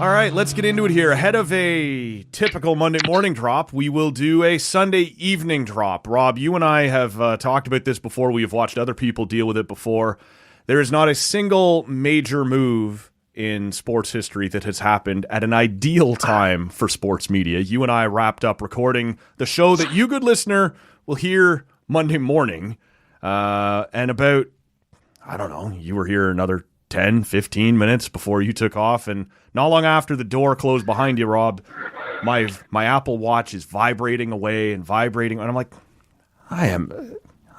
All right, let's get into it here. Ahead of a typical Monday morning drop, we will do a Sunday evening drop. Rob, you and I have talked about this before. We have watched other people deal with it before. There is not a single major move in sports history that has happened at an ideal time for sports media. You and I wrapped up recording the show that you, good listener, will hear Monday morning. And about, I don't know, you were here another 10, 15 minutes before you took off, and not long after the door closed behind you, Rob, my Apple Watch is vibrating away and vibrating, and I'm like, I'm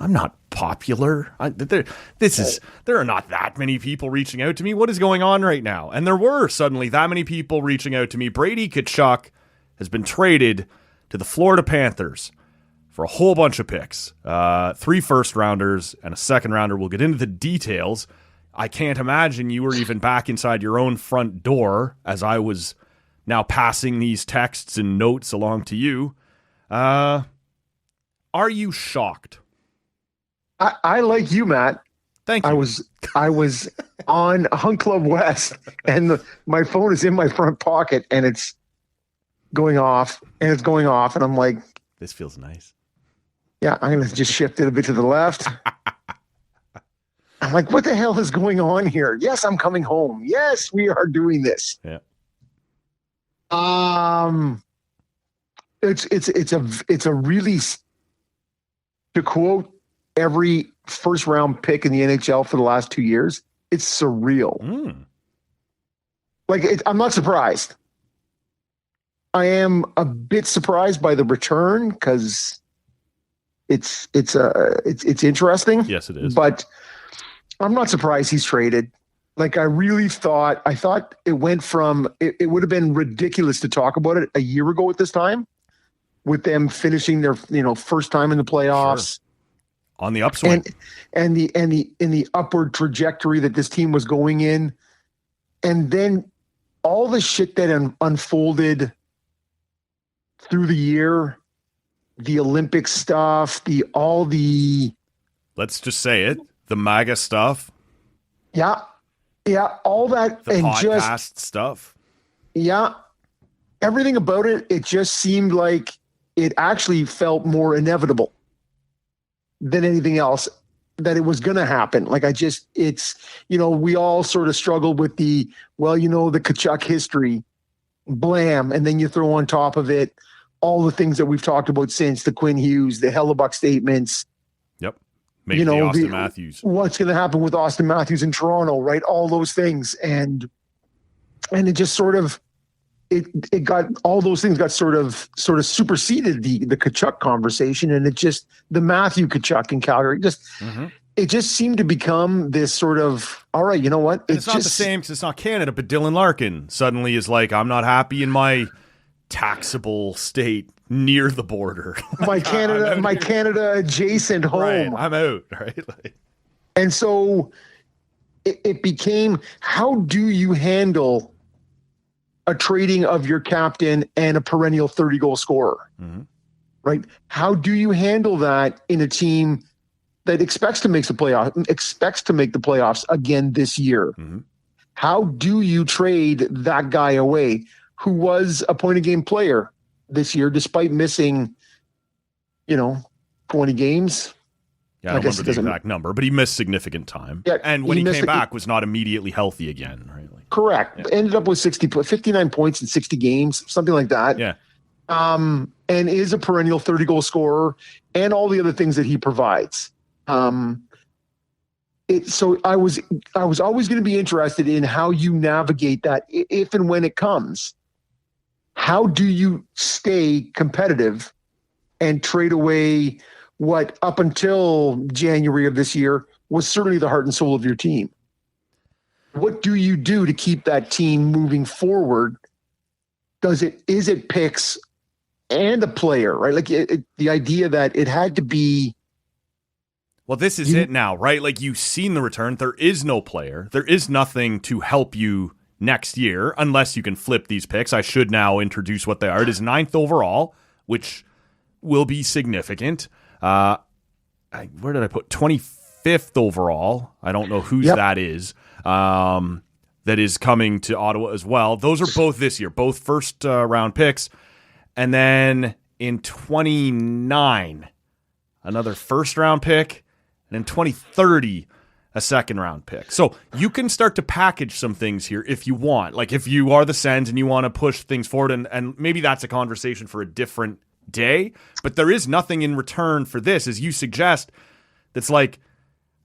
not popular. There are not that many people reaching out to me. What is going on right now? And there were suddenly that many people reaching out to me. Brady Tkachuk has been traded to the Florida Panthers for a whole bunch of picks, 3 first-rounders and a second-rounder. We'll get into the details. I can't imagine you were even back inside your own front door as I was now passing these texts and notes along to you. Are you shocked? I like you, Matt. Thank you. I was on Hunt Club West, and my phone is in my front pocket, and it's going off, and I'm like, this feels nice. Yeah, I'm going to just shift it a bit to the left. I'm like, what the hell is going on here? Yes, I'm coming home. Yes, we are doing this. Yeah. It's a really, to quote every first round pick in the NHL for the last 2 years, it's surreal. I'm not surprised. I am a bit surprised by the return because it's interesting. Yes, it is. But I'm not surprised he's traded. Like, I thought it went from, it would have been ridiculous to talk about it a year ago at this time with them finishing their, first time in the playoffs. Sure. On the upswing. And the upward trajectory that this team was going in. And then all the shit that unfolded through the year, the Olympic stuff, let's just say it. The MAGA stuff. Yeah. Yeah. All that. The and podcast stuff. Yeah. Everything about it, it just seemed like it actually felt more inevitable than anything else, that it was going to happen. Like, we all sort of struggled with the Tkachuk history, blam. And then you throw on top of it all the things that we've talked about since, the Quinn Hughes, the Hellebuck statements. Yep. Maybe Austin Matthews. What's going to happen with Austin Matthews in Toronto, right? All those things. And it just sort of, it got, all those things got sort of superseded the Tkachuk conversation. And it just, the Matthew Tkachuk in Calgary, it just seemed to become this sort of, all right, you know what? It's not the same because it's not Canada, but Dylan Larkin suddenly is like, I'm not happy in my taxable state near the border. my Canada adjacent home. Right, I'm out. Right. And so it became, how do you handle a trading of your captain and a perennial 30-goal scorer? Mm-hmm. Right? How do you handle that in a team that expects to make the playoffs again this year? Mm-hmm. How do you trade that guy away who was a point-a-game player this year, despite missing, 20 games? Yeah, I don't remember the exact number, but he missed significant time. Yeah, and when he came back, was not immediately healthy again, right? Correct. Yeah. Ended up with 59 points in 60 games, something like that. Yeah. And is a perennial 30-goal scorer and all the other things that he provides. So I was always going to be interested in how you navigate that if and when it comes. How do you stay competitive and trade away what up until January of this year was certainly the heart and soul of your team? What do you do to keep that team moving forward? Is it picks and a player, right? Like the idea that it had to be. Well, this is it now, right? Like, you've seen the return. There is no player. There is nothing to help you next year unless you can flip these picks. I should now introduce what they are. It is 9th overall, which will be significant. Where did I put 25th overall? I don't know whose that is. that is coming to Ottawa as well. Those are both this year, both first round picks. And then in 29, another first round pick. And in 2030, a second round pick. So you can start to package some things here if you want. Like if you are the Sens and you want to push things forward, and maybe that's a conversation for a different day. But there is nothing in return for this, as you suggest, that's like,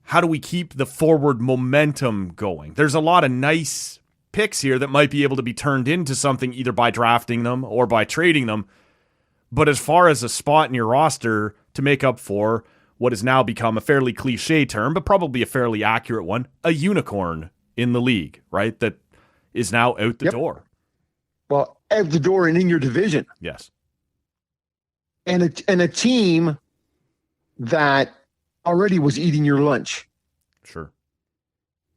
how do we keep the forward momentum going? There's a lot of nice picks here that might be able to be turned into something either by drafting them or by trading them. But as far as a spot in your roster to make up for what has now become a fairly cliche term, but probably a fairly accurate one, a unicorn in the league, right? That is now out the door. Well, out the door and in your division. Yes. And a team that already was eating your lunch. Sure.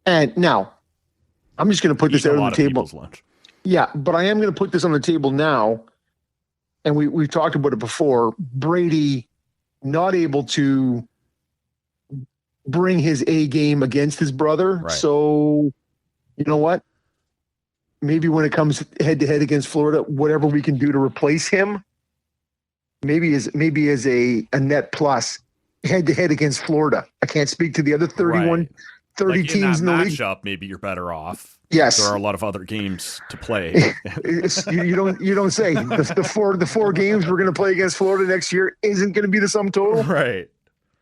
And now, I'm just going to put this out on the table. Lunch. Yeah, but I am going to put this on the table now. And we've talked about it before. Brady not able to bring his A game against his brother. Right. So, you know what? Maybe when it comes head to head against Florida, whatever we can do to replace him, maybe as a net plus head to head against Florida. I can't speak to the other 30 like teams in the matchup, league. Maybe you're better off. Yes, there are a lot of other games to play. you don't say. The four games we're going to play against Florida next year isn't going to be the sum total, right?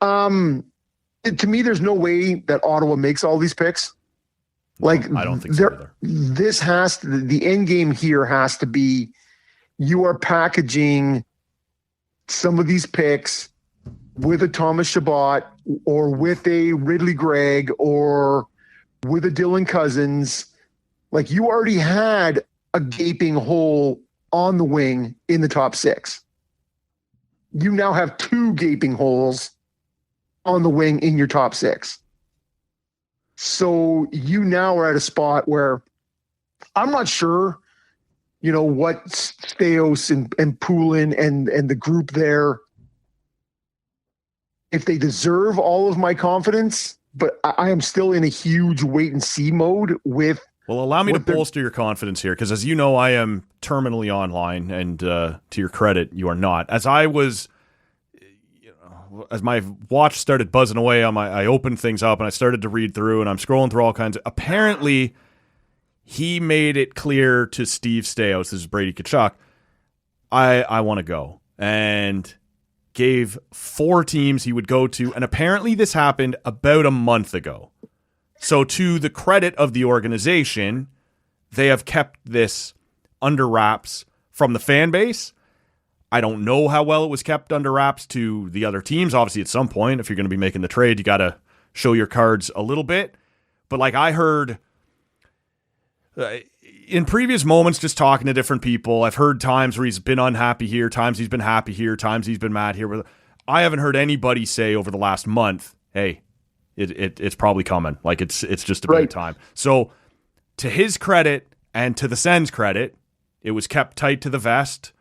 To me, there's no way that Ottawa makes all these picks. Like, I don't think so either. This has to, the end game here has to be, you are packaging some of these picks with a Thomas Chabot or with a Ridley Gregg or with a Dylan Cousins. Like, you already had a gaping hole on the wing in the top six. You now have two gaping holes on the wing in your top six. So you now are at a spot where I'm not sure, what Steos and Poulin and the group there, if they deserve all of my confidence, but I am still in a huge wait and see mode with. Well, allow me to bolster your confidence here, because as you know, I am terminally online, and to your credit, you are not. As I was, as my watch started buzzing away on I opened things up and I started to read through, and I'm scrolling through all kinds of. Apparently, he made it clear to Steve Steos, this is Brady Tkachuk, I want to go, and gave 4 teams he would go to, and apparently this happened about a month ago. So to the credit of the organization, they have kept this under wraps from the fan base. I don't know how well it was kept under wraps to the other teams. Obviously, at some point, if you're going to be making the trade, you got to show your cards a little bit. But like I heard in previous moments, just talking to different people, I've heard times where he's been unhappy here, times he's been happy here, times he's been mad here. I haven't heard anybody say over the last month, hey, it's probably coming. Like it's just about time. So to his credit and to the Sens' credit, it was kept tight to the vest.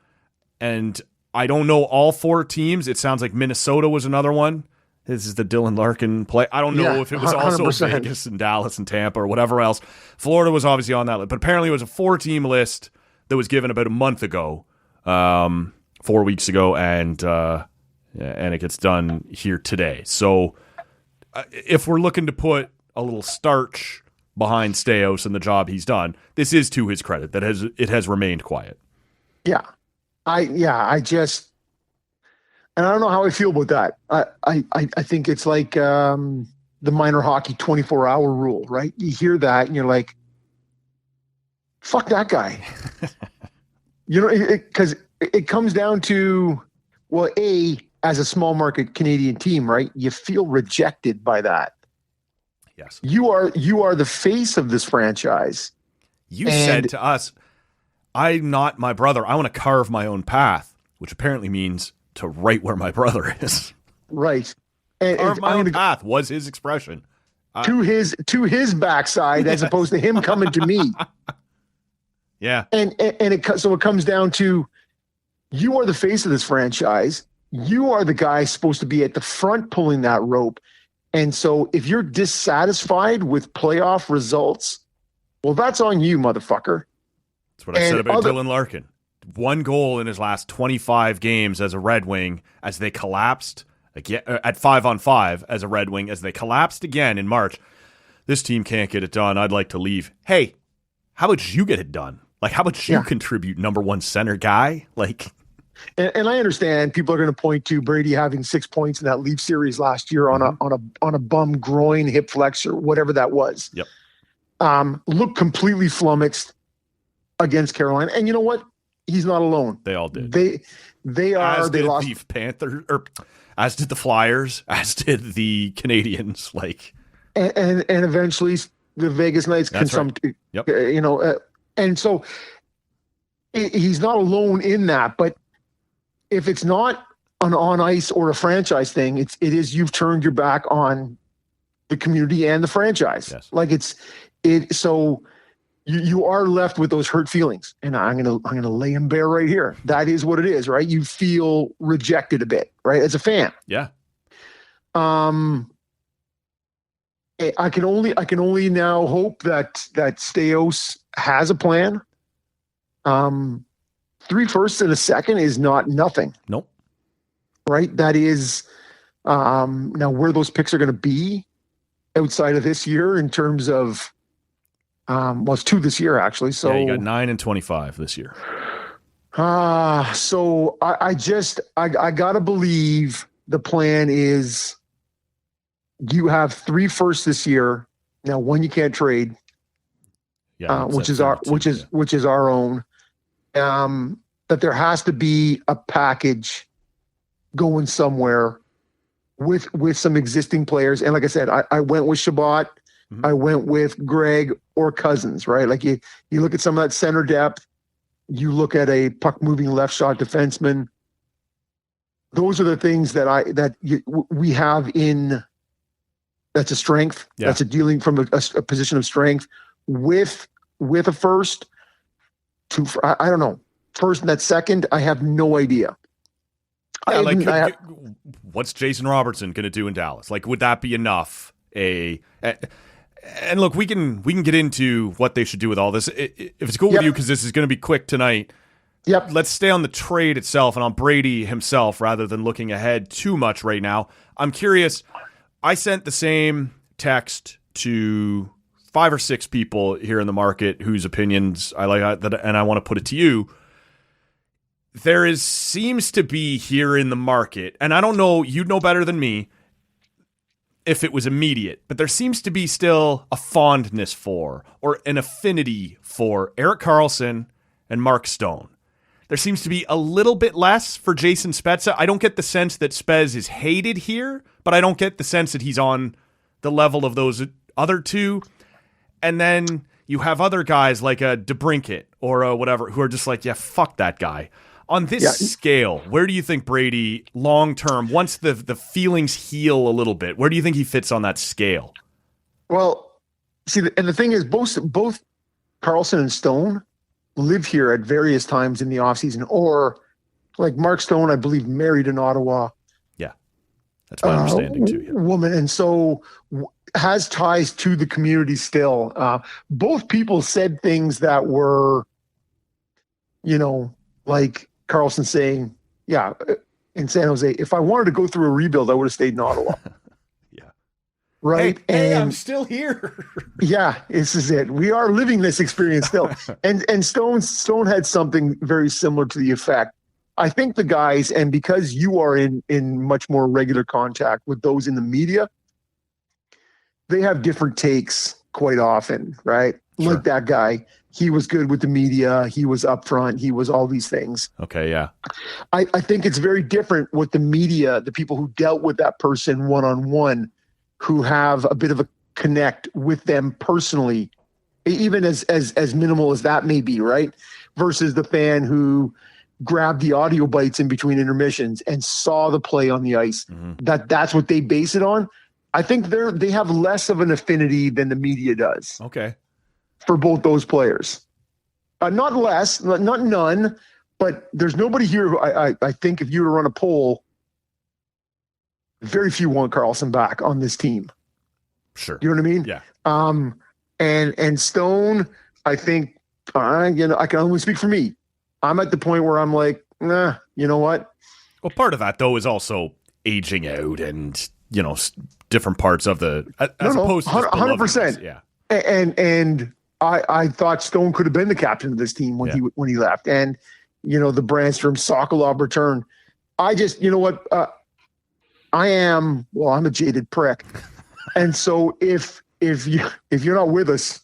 And I don't know all 4 teams. It sounds like Minnesota was another one. This is the Dylan Larkin play. I don't know if it was also 100%. Vegas and Dallas and Tampa or whatever else. Florida was obviously on that list, but apparently it was a 4-team list that was given about a month ago, 4 weeks ago, and it gets done here today. So if we're looking to put a little starch behind Steos and the job he's done, this is to his credit that it has remained quiet. Yeah. I just, and I don't know how I feel about that. I think it's like the minor hockey 24-hour rule, right? You hear that and you're like, fuck that guy. Because it comes down to, well, as a small market Canadian team, right? You feel rejected by that. Yes. You are the face of this franchise. You said to us, I'm not my brother. I want to carve my own path, which apparently means to right where my brother is. Right. Carve my own path was his expression. To his backside, as opposed to him coming to me. Yeah. So it comes down to, you are the face of this franchise. You are the guy supposed to be at the front pulling that rope. And so if you're dissatisfied with playoff results Well, that's on you, motherfucker. That's what I said about Dylan Larkin. 1 goal in his last 25 games as a Red Wing as they collapsed again at 5-on-5 as a Red Wing as they collapsed again in March. This team can't get it done. I'd like to leave. Hey, how about you get it done? Like, how about you contribute, number one center guy? Like, and I understand people are going to point to Brady having 6 points in that Leaf series last year on a bum groin hip flexor, whatever that was. Yep. Looked completely flummoxed against Carolina, and you know what? He's not alone. They all did. They are. As they did lost. the Panthers, or as did the Flyers, as did the Canadians. Like, and eventually the Vegas Knights can some. Yep. And so he's not alone in that. But if it's not an on ice or a franchise thing, it is you've turned your back on the community and the franchise. Yes. Like so. You are left with those hurt feelings, and I'm gonna lay him bare right here. That is what it is, right? You feel rejected a bit, right, as a fan. Yeah. I can only now hope that Staios has a plan. 3 firsts and a second is not nothing. Nope. Right. That is now where those picks are going to be outside of this year in terms of. It's 2 this year, actually. So you got 9 and 25 this year. So I gotta believe the plan is you have 3 firsts this year. Now, 1 you can't trade. Yeah, which is our own. That there has to be a package going somewhere with some existing players. And like I said, I went with Shabbat. Mm-hmm. I went with Greg or Cousins, right? Like you look at some of that center depth, you look at a puck moving left shot defenseman. Those are the things that we have in. That's a strength. Yeah. That's a dealing from a position of strength with a first. I don't know. First and that second, I have no idea. Yeah, what's Jason Robertson going to do in Dallas? Like, would that be enough? And look, we can get into what they should do with all this. If it's cool with you, because this is going to be quick tonight. Yep. Let's stay on the trade itself and on Brady himself rather than looking ahead too much right now. I'm curious. I sent the same text to 5 or 6 people here in the market whose opinions I like, and I want to put it to you. There seems to be here in the market, and I don't know, you'd know better than me, if it was immediate, but there seems to be still a fondness for or an affinity for Erik Karlsson and Mark Stone. There seems to be a little bit less for Jason Spezza. I don't get the sense that Spez is hated here, but I don't get the sense that he's on the level of those other two. And then you have other guys like a DeBrincat or a whatever who are just like, yeah, fuck that guy. On this scale, where do you think Brady long-term, once the feelings heal a little bit, where do you think he fits on that scale? Well, see, and the thing is, both Karlsson and Stone live here at various times in the offseason, or like Mark Stone, I believe, married in Ottawa. Yeah, that's my understanding too. Yeah. Woman, and so has ties to the community still. Both people said things that were, like Karlsson saying, yeah, in San Jose, if I wanted to go through a rebuild, I would have stayed in Ottawa. Yeah. Right. Hey, I'm still here. Yeah, this is it. We are living this experience still. And Stone had something very similar to the effect. I think the guys, and because you are in much more regular contact with those in the media, they have different takes quite often, right? Sure. Like that guy. He was good with the media. He was upfront. He was all these things. Okay, yeah. I think it's very different with the media, the people who dealt with that person one-on-one, who have a bit of a connect with them personally, even as minimal as that may be, right? Versus the fan who grabbed the audio bites in between intermissions and saw the play on the ice. Mm-hmm. That's what they base it on. I think they have less of an affinity than the media does. Okay. For both those players. Not less, not none, but there's nobody here who I think if you were to run a poll, very few want Karlsson back on this team. Sure. You know what I mean? Yeah. And Stone, I think, I can only speak for me. I'm at the point where I'm like, nah, you know what? Well, part of that though is also aging out and different parts of the opposed to 100%. Yeah. And I thought Stone could have been the captain of this team when he left. And the Brandstrom Sokolov return. I just, I'm a jaded prick. And so if you're not with us,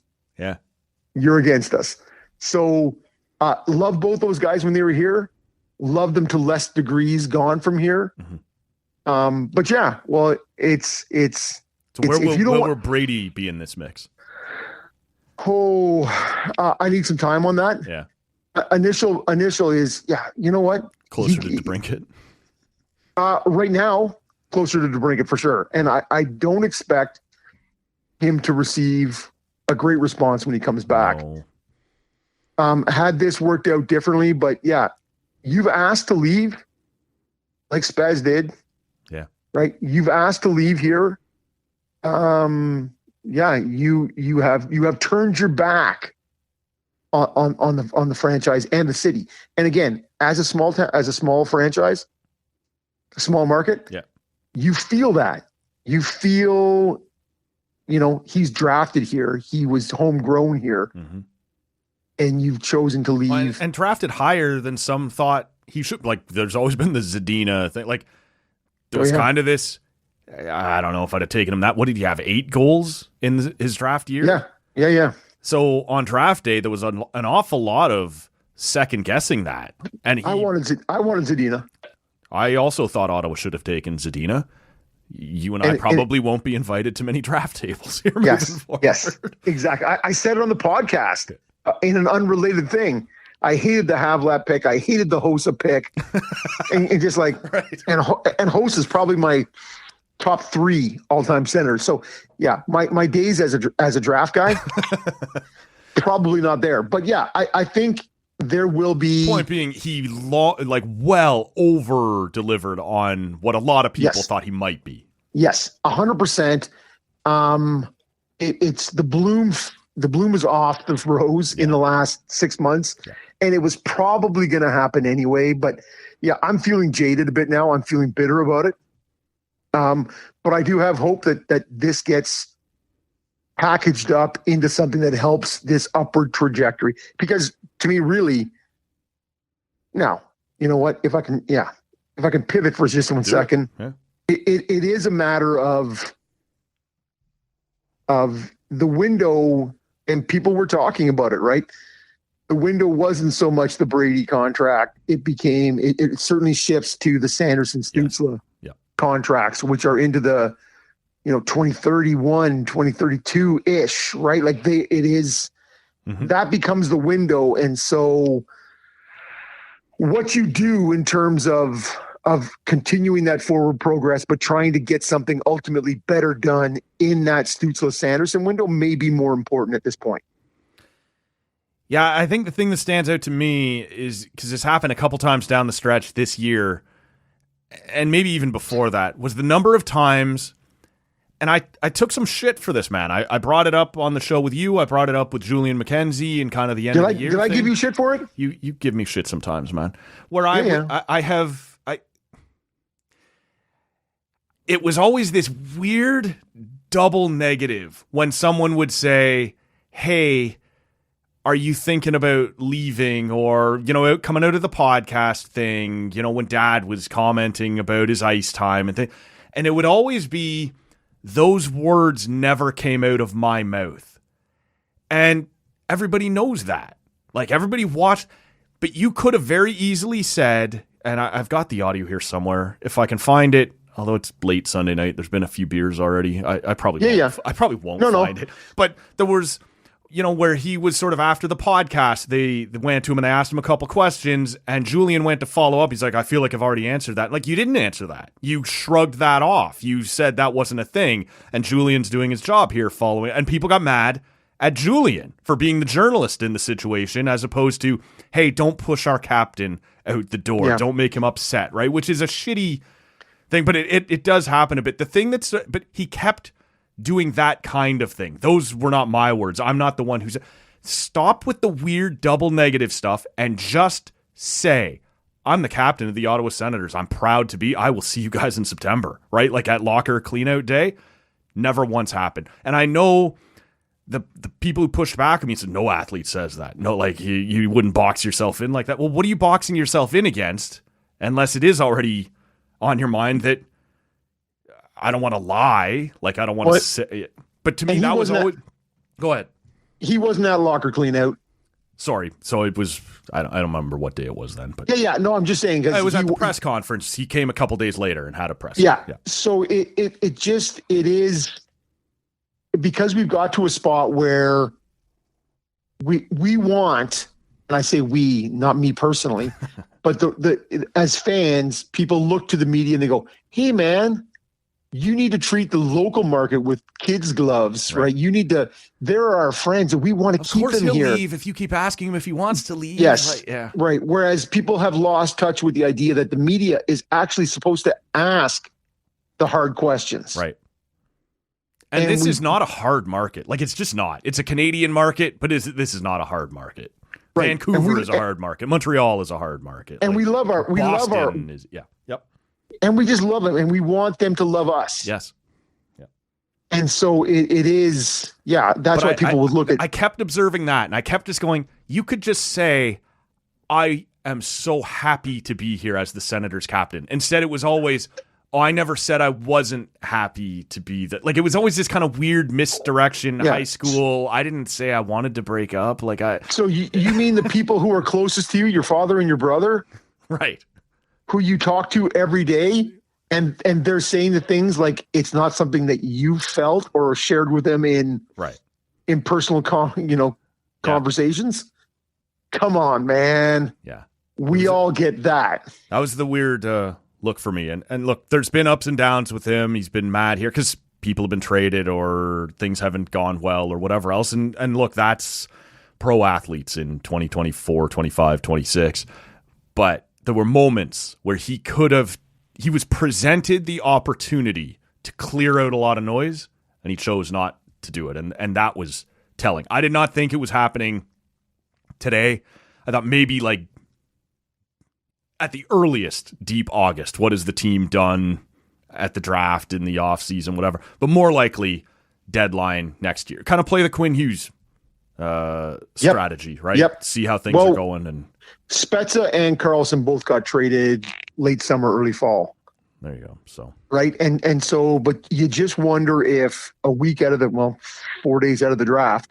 you're against us. So love both those guys when they were here. Love them to less degrees gone from here. Mm-hmm. But yeah, well, it's so where will Brady be in this mix? I need some time on that. Yeah. Initial is, you know what? Closer to DeBrincat. Right now, closer to DeBrincat for sure. And I don't expect him to receive a great response when he comes back. No. Had this worked out differently, but yeah, you've asked to leave like Spaz did. Yeah. Right. You've asked to leave here. You have turned your back on the franchise and the city. And again, as a small franchise, a small market, you feel that. You feel, he's drafted here. He was homegrown here. Mm-hmm. And you've chosen to leave. And drafted higher than some thought he should. Like, there's always been the Zadina thing. Like, there was kind of this, I don't know if I'd have taken him that. What did he have, 8 goals in his draft year? Yeah. So on draft day, there was an awful lot of second guessing that. And I wanted Zadina. I also thought Ottawa should have taken Zadina. You and I probably won't be invited to many draft tables here. Yes, exactly. I said it on the podcast in an unrelated thing. I hated the Havlat pick. I hated the Hossa pick, and just like, right. and Hossa is probably my top 3 all-time centers. So yeah, my days as a draft guy, probably not there. But yeah, I think there will be. Point being, he well over delivered on what a lot of people thought he might be. Yes, 100%. It's the bloom. The bloom is off the rose in the last 6 months, and it was probably going to happen anyway. But yeah, I'm feeling jaded a bit now. I'm feeling bitter about it. But I do have hope that this gets packaged up into something that helps this upward trajectory. Because to me, really, now, you know what? If I can pivot for just 1 second, it is a matter of the window. And people were talking about it, right? The window wasn't so much the Brady contract. It became, it certainly shifts to the Sanderson Stützle contracts, which are into the, 2031, 2032-ish, right? Like it is, that becomes the window. And so what you do in terms of continuing that forward progress, but trying to get something ultimately better done in that Stützle-Sanderson window may be more important at this point. Yeah, I think the thing that stands out to me is, because this happened a couple times down the stretch this year, and maybe even before that, was the number of times, and I took some shit for this, man. I brought it up on the show with you. I brought it up with Julian McKenzie and kind of the end of the year. Did I give you shit for it? You give me shit sometimes, man. Where it was always this weird double negative when someone would say, hey, are you thinking about leaving? Or, coming out of the podcast thing, when Dad was commenting about his ice time and it would always be, those words never came out of my mouth. And everybody knows that. Like, everybody watched, but you could have very easily said, and I've got the audio here somewhere, if I can find it. Although it's late Sunday night, there's been a few beers already. I probably won't find it. But there was, where he was sort of after the podcast, they went to him and they asked him a couple questions, and Julian went to follow up. He's like, I feel like I've already answered that. Like, you didn't answer that. You shrugged that off. You said that wasn't a thing. And Julian's doing his job here following. And people got mad at Julian for being the journalist in the situation, as opposed to, hey, don't push our captain out the door. Don't make him upset, right? Which is a shitty thing, but it does happen a bit. The thing but he kept doing that kind of thing. Those were not my words. I'm not the one who's... Stop with the weird double negative stuff and just say, I'm the captain of the Ottawa Senators. I'm proud to be. I will see you guys in September, right? Like at locker cleanout day. Never once happened. And I know the people who pushed back at me said, no athlete says that. No, like you wouldn't box yourself in like that. Well, what are you boxing yourself in against? Unless it is already on your mind that I don't want to lie. Like I don't want to say it. But to me, that was always... Go ahead. He wasn't at locker cleanout. Sorry. So it was, I don't remember what day it was then. But Yeah. No, I'm just saying. It was at the press conference. He came a couple days later and had a press. Yeah. So it is, because we've got to a spot where we want, and I say we, not me personally, but as fans, people look to the media and they go, hey man, you need to treat the local market with kids' gloves, right? You need to. They're our friends, and we want to keep them here. Of course, he'll leave if you keep asking him if he wants to leave. Yes, right. Whereas people have lost touch with the idea that the media is actually supposed to ask the hard questions, right? And this is not a hard market. Like it's just not. It's a Canadian market, but this is not a hard market. Right. Vancouver is a hard market. Montreal is a hard market. And like, we love our. Yep. And we just love them, and we want them to love us. Yes. Yeah. And so it is, that's why people would look at. I kept observing that, and I kept just going, you could just say, I am so happy to be here as the Senators captain. Instead, it was always, I never said I wasn't happy to be that. Like, it was always this kind of weird misdirection, high school. I didn't say I wanted to break up. So you mean the people who are closest to you, your father and your brother? Right. Who you talk to every day, and they're saying the things like it's not something that you felt or shared with them in personal conversations. Come on, man. Yeah, we all get that. That was the weird look for me. And look, there's been ups and downs with him. He's been mad here because people have been traded or things haven't gone well or whatever else. And look, that's pro athletes in 2024, 25, 26. But there were moments where he was presented the opportunity to clear out a lot of noise, and he chose not to do it. And that was telling. I did not think it was happening today. I thought maybe like at the earliest, deep August, what has the team done at the draft in the offseason, whatever. But more likely deadline next year. Kind of play the Quinn Hughes strategy, right? Yep. See how things are going. And Spezza and Carlson both got traded late summer, early fall. There you go. So right, and so, but you just wonder if a week out of 4 days out of the draft,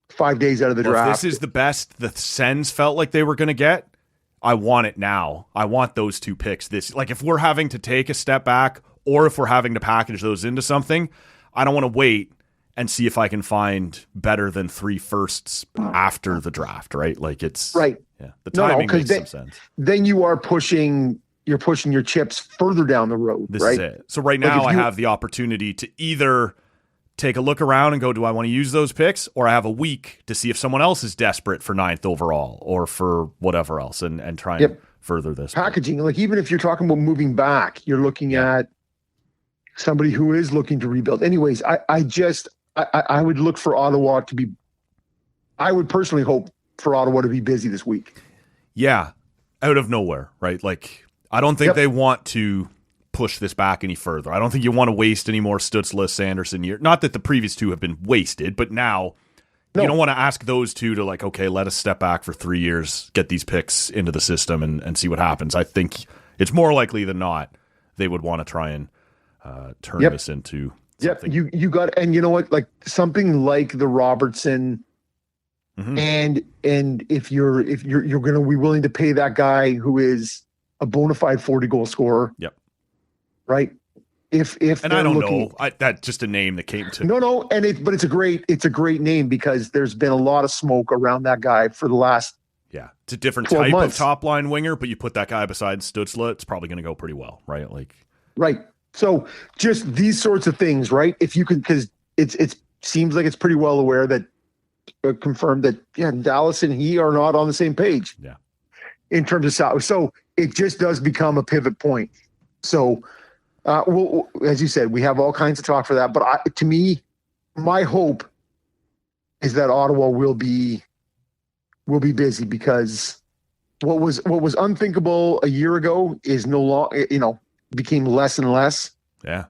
5 days out of the draft, if this is the best the Sens felt like they were going to get, I want it now. I want those two picks. If we're having to take a step back, or if we're having to package those into something, I don't want to wait and see if I can find better than 3 firsts after the draft, right? Like it's right. Yeah, the timing makes some sense. Then you're pushing your chips further down the road, this right? Is it. So right now I have the opportunity to either take a look around and go, do I want to use those picks? Or I have a week to see if someone else is desperate for 9th overall or for whatever else and try and further this. Packaging, like even if you're talking about moving back, you're looking at somebody who is looking to rebuild. Anyways, I would look for Ottawa to be, I would personally hope for Ottawa to be busy this week. Yeah, out of nowhere, right? Like, I don't think they want to push this back any further. I don't think you want to waste any more Stützle, Sanderson year. Not that the previous two have been wasted, but now you don't want to ask those two to like, okay, let us step back for 3 years, get these picks into the system and see what happens. I think it's more likely than not they would want to try and turn this into something. You got, and you know what, like something like the Robertson. Mm-hmm. And if you're going to be willing to pay that guy who is a bona fide 40-goal scorer, right? If and I don't know, that's just a name that came to but it's a great name because there's been a lot of smoke around that guy for the last it's a different type of top line winger, but you put that guy beside Stützle, it's probably going to go pretty well, right? Right. So just these sorts of things, right? If you could, because it seems like it's pretty well aware that. Confirmed that Dallas and he are not on the same page in terms of salary. So it just does become a pivot point. So Well, as you said, we have all kinds of talk for that. But to me, my hope is that Ottawa will be busy, because what was unthinkable a year ago is no longer, became less and less. Yeah.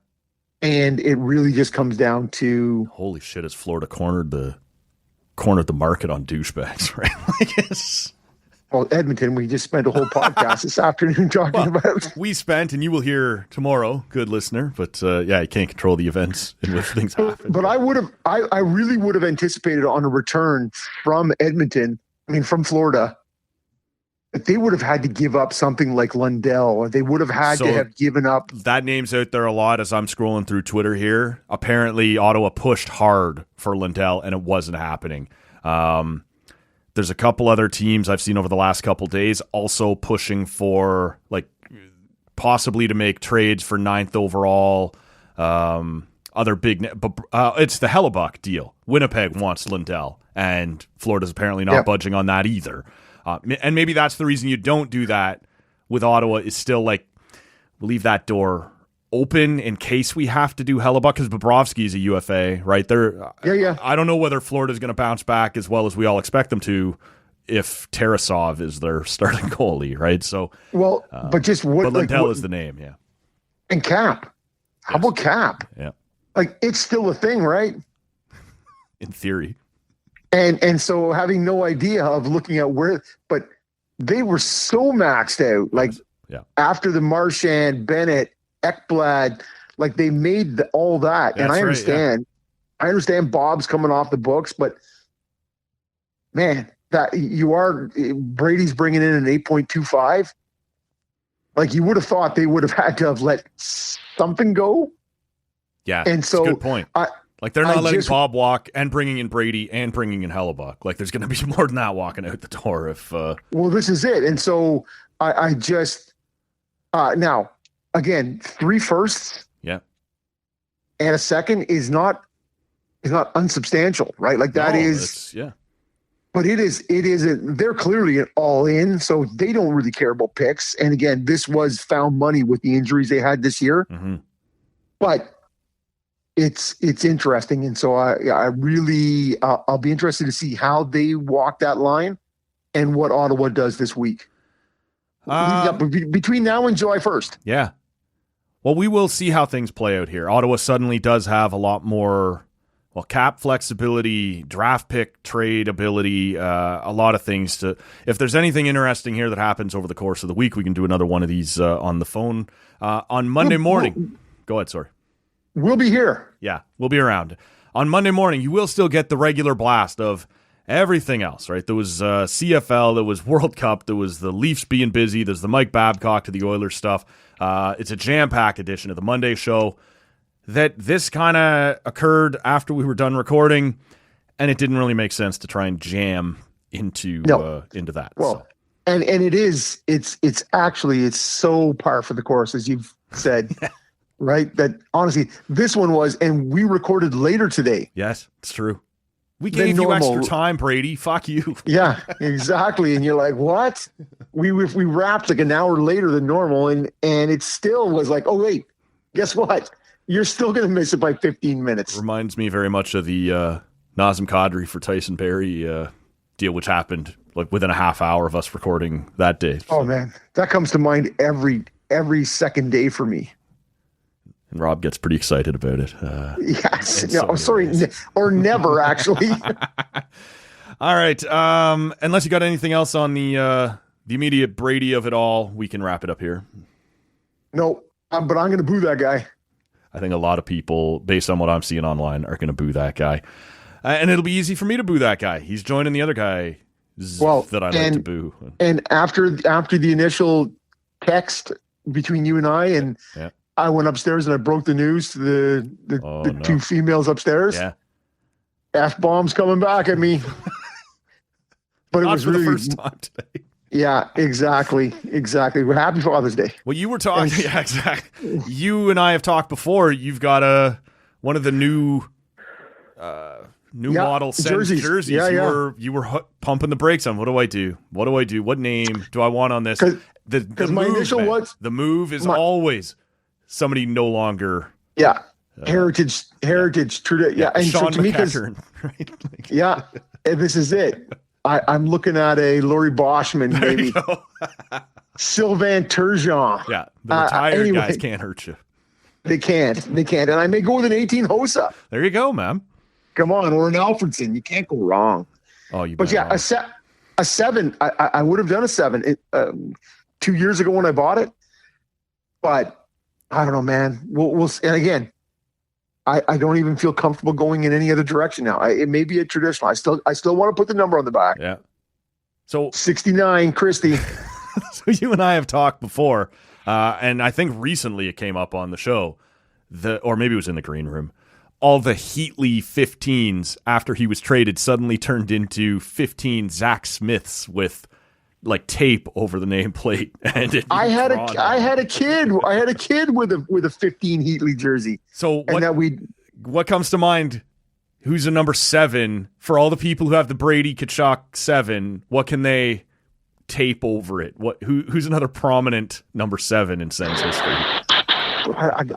And it really just comes down to, holy shit, has Florida cornered the market on douchebags, right? Well, Edmonton, we just spent a whole podcast this afternoon talking about. We spent, and you will hear tomorrow, good listener, but you can't control the events in which things happen. But I really would have anticipated on a return from Edmonton, from Florida, that they would have had to give up something like Lundell, or they would have had to have given up. That name's out there a lot as I'm scrolling through Twitter here. Apparently, Ottawa pushed hard for Lundell, and it wasn't happening. There's a couple other teams I've seen over the last couple days also pushing for, possibly to make trades for 9th overall. Other big, but it's the Hellebuck deal. Winnipeg wants Lundell, and Florida's apparently not budging on that either. And maybe that's the reason you don't do that with Ottawa, is still we'll leave that door open in case we have to do Hellebuck, because Bobrovsky's a UFA, right? I don't know whether Florida's going to bounce back as well as we all expect them to if Tarasov is their starting goalie, right? So, but just what? But Lundell is the name, yeah. And Cap. How about Cap? Yeah. It's still a thing, right? In theory. And so having no idea of looking at but they were so maxed out, after the Marchand, Bennett, Ekblad, they made all that. That's and I understand, I understand Bob's coming off the books, but man, Brady's bringing in an 8.25. You would have thought they would have had to have let something go. Yeah. And so that's a good point. They're not letting Bob walk and bringing in Brady and bringing in Hellebuck. There's going to be more than that walking out the door if. Well, this is it, and so I just now again 3 firsts, and a second is not unsubstantial, right? That is. But it is. They're clearly an all in, so they don't really care about picks. And again, this was found money with the injuries they had this year, but. It's interesting, and so I really I'll be interested to see how they walk that line and what Ottawa does this week. Between now and July 1st. Yeah. Well, we will see how things play out here. Ottawa suddenly does have a lot more cap flexibility, draft pick trade ability, a lot of things to. If there's anything interesting here that happens over the course of the week, we can do another one of these on the phone on Monday morning. Go ahead, sorry. We'll be here. Yeah, we'll be around. On Monday morning, you will still get the regular blast of everything else, right? There was CFL, there was World Cup, there was the Leafs being busy, there's the Mike Babcock to the Oilers stuff. It's a jam-packed edition of the Monday show that this kind of occurred after we were done recording, and it didn't really make sense to try and jam into that. Well, and it's actually so par for the course, as you've said. Right? That honestly, this one was, and we recorded later today. Yes, it's true. We gave you extra time, Brady. Fuck you. Yeah, exactly. And you're like, what? We wrapped an hour later than normal, and it still was oh wait, guess what? You're still going to miss it by 15 minutes. Reminds me very much of the Nazem Kadri for Tyson Barrie deal, which happened within a half hour of us recording that day. So. Oh man, that comes to mind every second day for me. And Rob gets pretty excited about it. Yes. No, sorry. Or never, actually. All right. Unless you got anything else on the immediate Brady of it all, we can wrap it up here. No, but I'm going to boo that guy. I think a lot of people, based on what I'm seeing online, are going to boo that guy. And it'll be easy for me to boo that guy. He's joining the other guy that I like to boo. And after the initial text between you and I, and I went upstairs and I broke the news to the 2 females upstairs. Yeah. F-bombs coming back at me. But it was really the first time today. Yeah, exactly. Well, happy Father's Day. Well, you were talking. Yeah, exactly. You and I have talked before. You've got one of the new model jerseys. You were pumping the brakes on. What do I do? What name do I want on this? Because my initial was the move is always somebody no longer. Yeah. Heritage, tradition. Yeah. And Sean so to me, McEachern, right? Yeah. And this is it. I'm looking at a Laurie Boschman, maybe. Sylvain Turgeon. Yeah. The retired guys can't hurt you. They can't. And I may go with an 18 Hossa. There you go, man. Come on. Or an Alfredson. You can't go wrong. Oh, you. But yeah, a 7. I would have done a 7 2 years ago when I bought it. But I don't know, man. We'll and again, I don't even feel comfortable going in any other direction now. It may be a traditional. I still want to put the number on the back. Yeah. So 69, Christie. So you and I have talked before, and I think recently it came up on the show, or maybe it was in the green room. All the Heatley 15s after he was traded suddenly turned into 15 Zach Smiths with like tape over the nameplate. And I had a kid with a 15 Heatley jersey. So what comes to mind? Who's a number 7 for all the people who have the Brady Tkachuk 7? What can they tape over it? Who's another prominent number 7 in Sens history?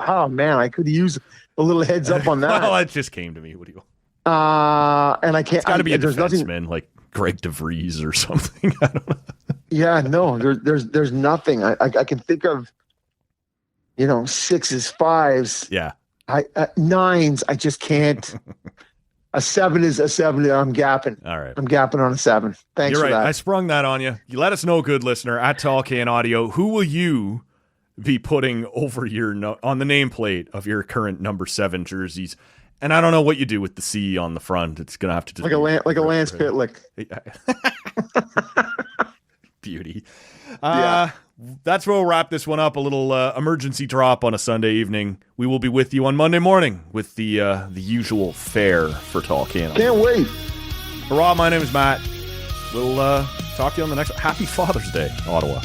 Oh man, I could use a little heads up on that. Well, it just came to me. What do you? And I can't. It's got to be a defenseman like Greg DeVries or something. I don't know. Yeah, no, there's nothing. I can think of, 6s, 5s. Yeah. 9s. I just can't. A 7 is a 7. I'm gapping. All right. I'm gapping on a 7. Thanks You're for right. that. I sprung that on you. You let us know, good listener, at Tall Can Audio. Who will you be putting over on the nameplate of your current number 7 jerseys? And I don't know what you do with the C on the front. It's gonna have to just like a Lance Pitlick. Beauty. That's where we'll wrap this one up. A little emergency drop on a Sunday evening. We will be with you on Monday morning with the usual fare for Tall Can. Can't wait. Hurrah! My name is Matt. We'll talk to you on the next one. Happy Father's Day, Ottawa.